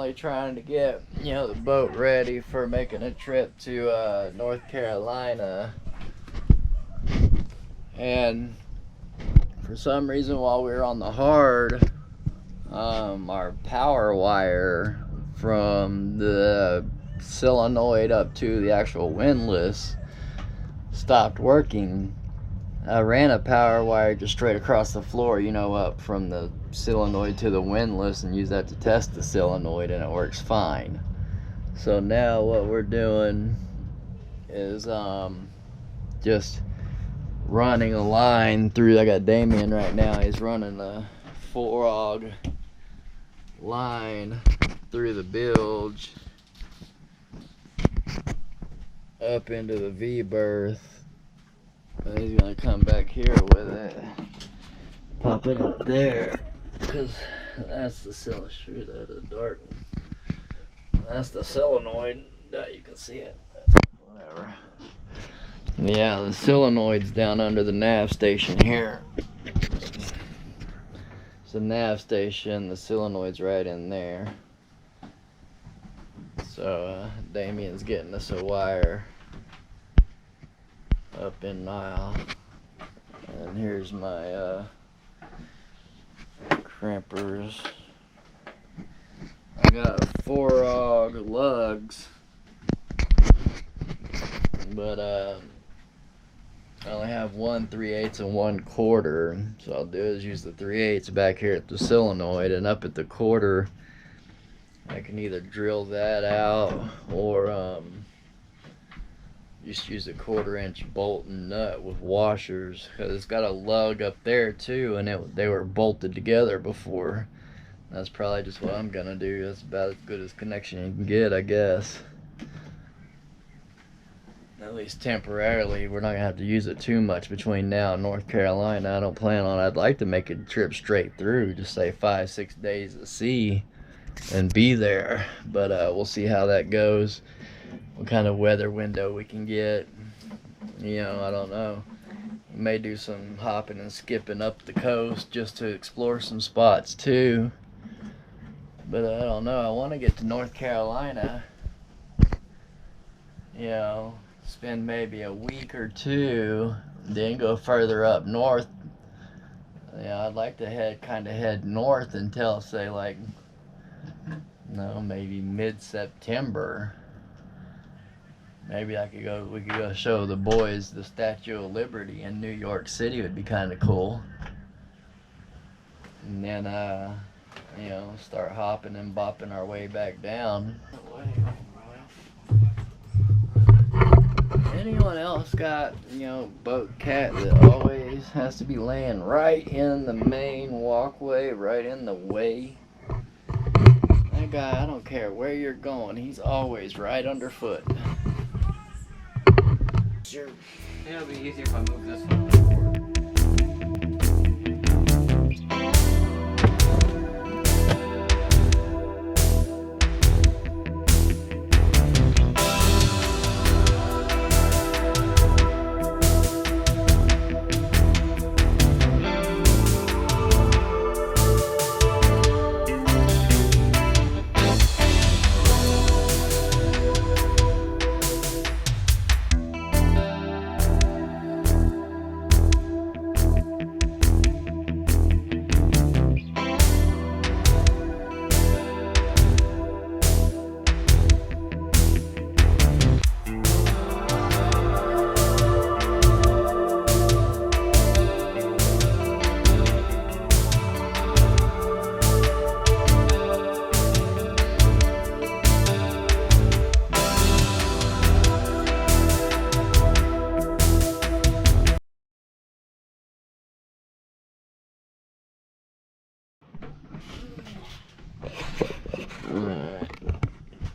finally trying to get, you know, the boat ready for making a trip to North Carolina. And for some reason, while we were on the hard, our power wire from the solenoid up to the actual windlass stopped working. I ran a power wire just straight across the floor, you know, up from the solenoid to the windlass, and use that to test the solenoid, and it works fine. So now what we're doing is just running a line through. I got Damien right now. He's running a 4-auge line through the bilge up into the V-berth. And he's gonna come back here with it, pop it up there, because that's the solenoid. Sure, that's a dark one. That's the solenoid. You can see it. Whatever. Yeah, the solenoid's down under the nav station here. It's the nav station. The solenoid's right in there. So Damien's getting us a wire up in Nile, and here's my crimpers. I got 4-auge lugs, but I only have 1 3/8 and 1 1/4. So I'll do is use the 3/8 back here at the solenoid, and up at the 1/4 I can either drill that out or just use a 1/4-inch bolt and nut with washers, because it's got a lug up there too, and they were bolted together before. That's probably just what I'm gonna do. That's about as good as connection you can get, I guess. At least temporarily. We're not gonna have to use it too much between now and North Carolina. I don't plan on. I'd like to make a trip straight through, just say 5-6 days at sea and be there, but we'll see how that goes. What kind of weather window we can get, you know, I don't know. We may do some hopping and skipping up the coast just to explore some spots too, but I don't know. I want to get to North Carolina, you know, spend maybe a week or two, then go further up north. Yeah, I'd like to head north until, say, like, no, maybe mid-September. Maybe we could go show the boys the Statue of Liberty in New York City. Would be kind of cool. And then, you know, start hopping and bopping our way back down. Anyone else got, you know, boat cat that always has to be laying right in the main walkway, right in the way? That guy, I don't care where you're going, he's always right underfoot. Sure. It'll be easier if I move this one forward.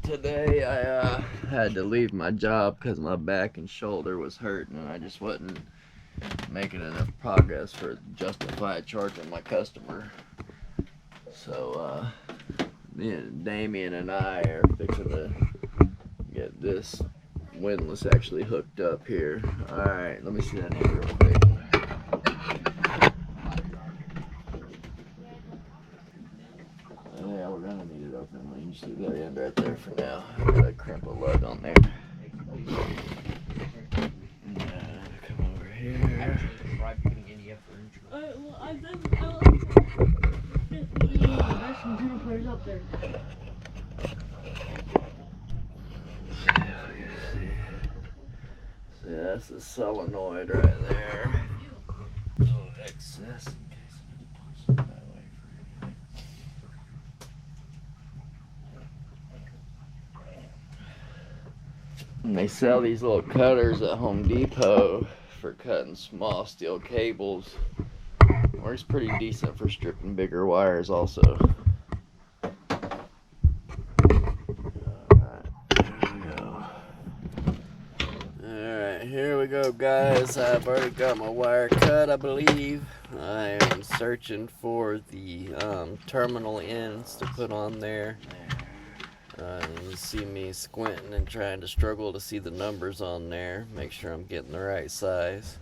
Today I had to leave my job because my back and shoulder was hurting, and I just wasn't making enough progress for justify charging my customer. So Damien and I are fixing to get this windlass actually hooked up here. Alright, let me see that hand real quick. Yeah, we're gonna need it open. Just leave that end right there for now. I gotta crimp a lug on there. Come over here. Up there. See, that's the solenoid right there. No excess in case I need to punch it that way for anything. And they sell these little cutters at Home Depot for cutting small steel cables. Works pretty decent for stripping bigger wires also. Here we go, guys. I've already got my wire cut, I believe. I am searching for the terminal ends to put on there. You see me squinting and trying to struggle to see the numbers on there. Make sure I'm getting the right size.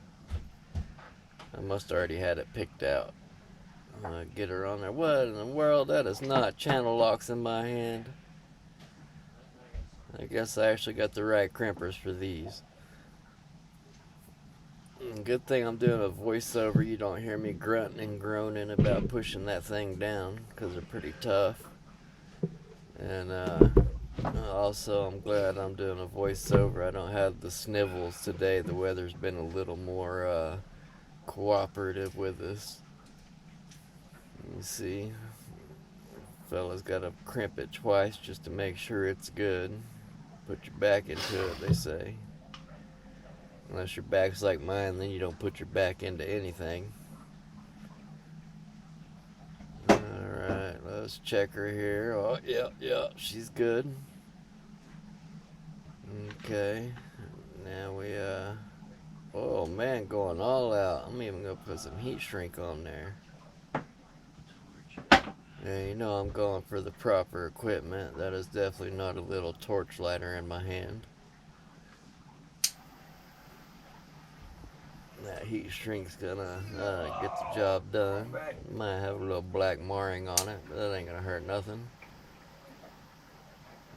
I must already had it picked out. Get her on there. What in the world? That is not channel locks in my hand. I guess I actually got the right crimpers for these. Good thing I'm doing a voiceover. You don't hear me grunting and groaning about pushing that thing down because they're pretty tough. And also, I'm glad I'm doing a voiceover. I don't have the snivels today. The weather's been a little more cooperative with us. You see, fella's got to crimp it twice just to make sure it's good. Put your back into it, they say. Unless your back's like mine, then you don't put your back into anything. Alright, let's check her here. Oh, yeah, she's good. Okay. Now we, oh man, going all out. I'm even gonna put some heat shrink on there. Yeah, you know I'm going for the proper equipment. That is definitely not a little torch lighter in my hand. That heat shrink's gonna get the job done. Might have a little black marring on it, but that ain't gonna hurt nothing.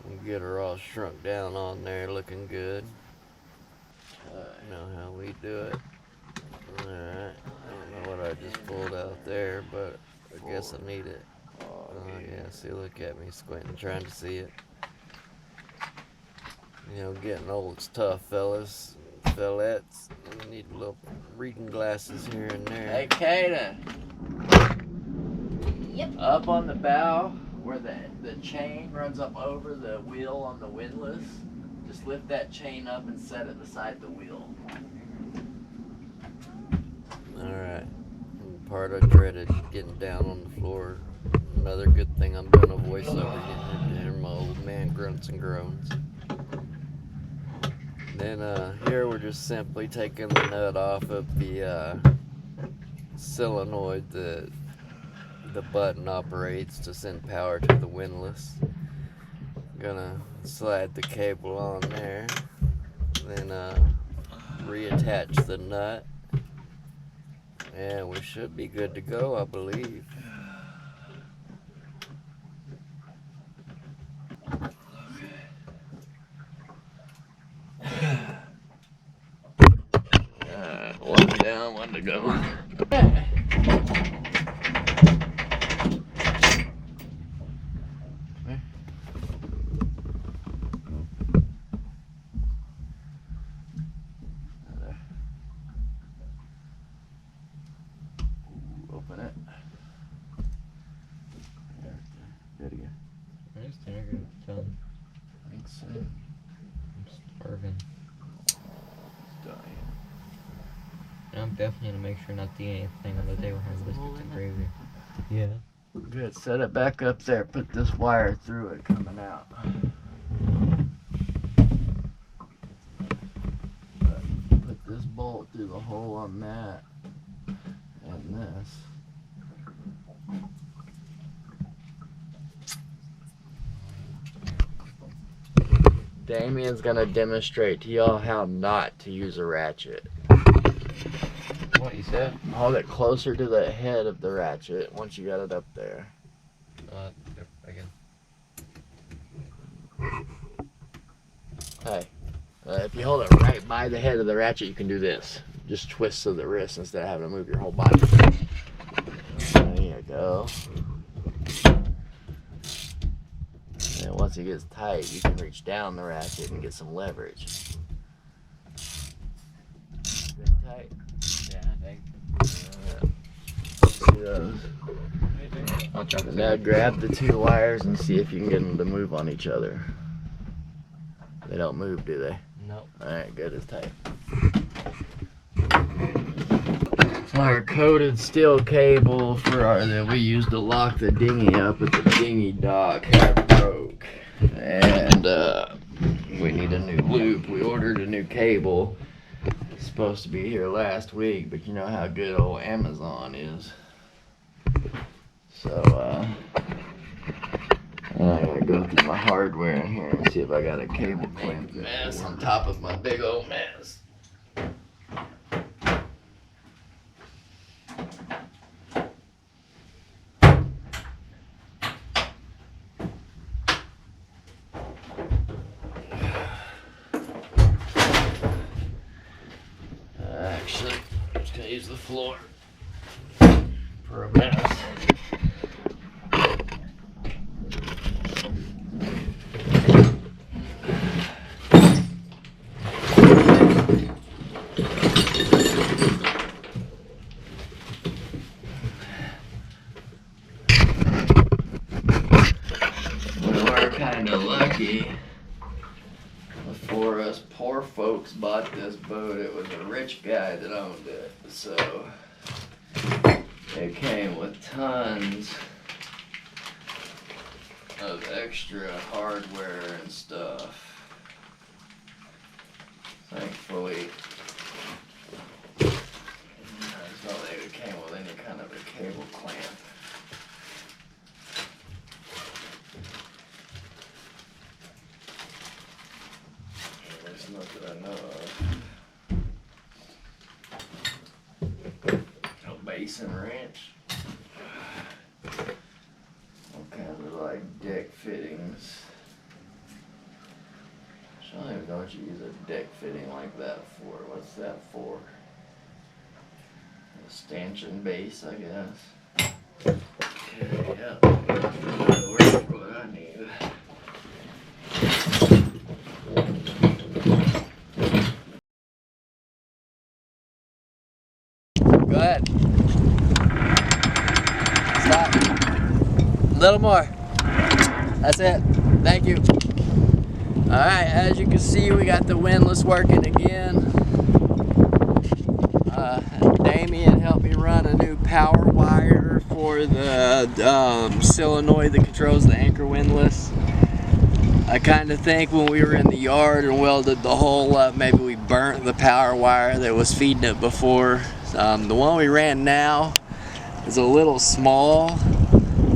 We'll get her all shrunk down on there, looking good. You know how we do it. Alright, I don't know what I just pulled out there, but I guess I need it. Oh yeah, see, look at me squinting, trying to see it. You know, getting old's tough, fellas. Fellettes, we need a little reading glasses here and there. Hey, Kaden. Yep. Up on the bow, where the chain runs up over the wheel on the windless, just lift that chain up and set it beside the wheel. Alright. Part I dreaded, getting down on the floor. Another good thing I'm doing a voiceover, getting to hear my old man grunts and groans. Then here we're just simply taking the nut off of the solenoid that the button operates to send power to the windlass. Gonna slide the cable on there, then reattach the nut, and we should be good to go, I believe. One down, one to go. Open it. Do it again. Where's the nigger done? Thanks. I'm starving. I'm definitely gonna make sure not to eat anything on the day when I have biscuits and gravy. Yeah. Good. Set it back up there. Put this wire through it coming out. Put this bolt through the hole on that and this. Damien's gonna demonstrate to y'all how not to use a ratchet. What you said? Hold it closer to the head of the ratchet once you got it up there. Again. Hey, if you hold it right by the head of the ratchet, you can do this. Just twist of the wrist instead of having to move your whole body. There you go. And once it gets tight, you can reach down the ratchet and get some leverage. Good tight. Yeah, I think. See those? Now grab the two wires and see if you can get them to move on each other. They don't move, do they? Nope. Alright, good, it's tight. Our coated steel cable that we used to lock the dinghy up at the dinghy dock had broke. And we need a new loop. We ordered a new cable. It's supposed to be here last week, but you know how good old Amazon is. So I gotta go through my hardware in here and see if I got a cable clamp mess on top of my big old mess. Actually, I'm just gonna use the floor for a mess. Kinda lucky. Before us poor folks bought this boat, it was a rich guy that owned it. So it came with tons of extra hardware and stuff. Thankfully, it's not like it came with any kind of a cable clamp. Not that I know of. A basin wrench. All kinds of like deck fittings. I don't even know what you use a deck fitting like that for. What's that for? A stanchion base, I guess. Okay, yeah. Where's what I need? Go ahead. Stop. A little more. That's it. Thank you. Alright, as you can see, we got the windless working again. Damien helped me run a new power wire for the solenoid that controls the anchor windless. I kind of think when we were in the yard and welded the hole up, maybe we burnt the power wire that was feeding it before. The one we ran now is a little small.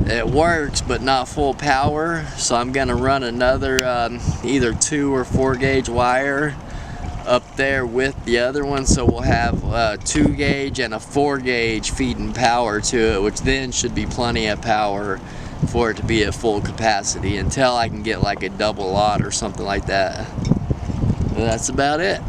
It works, but not full power. So I'm gonna run another either 2 or 4 gauge wire up there with the other one. So we'll have a 2 gauge and a 4 gauge feeding power to it, which then should be plenty of power for it to be at full capacity until I can get like a double lot or something like that. But that's about it.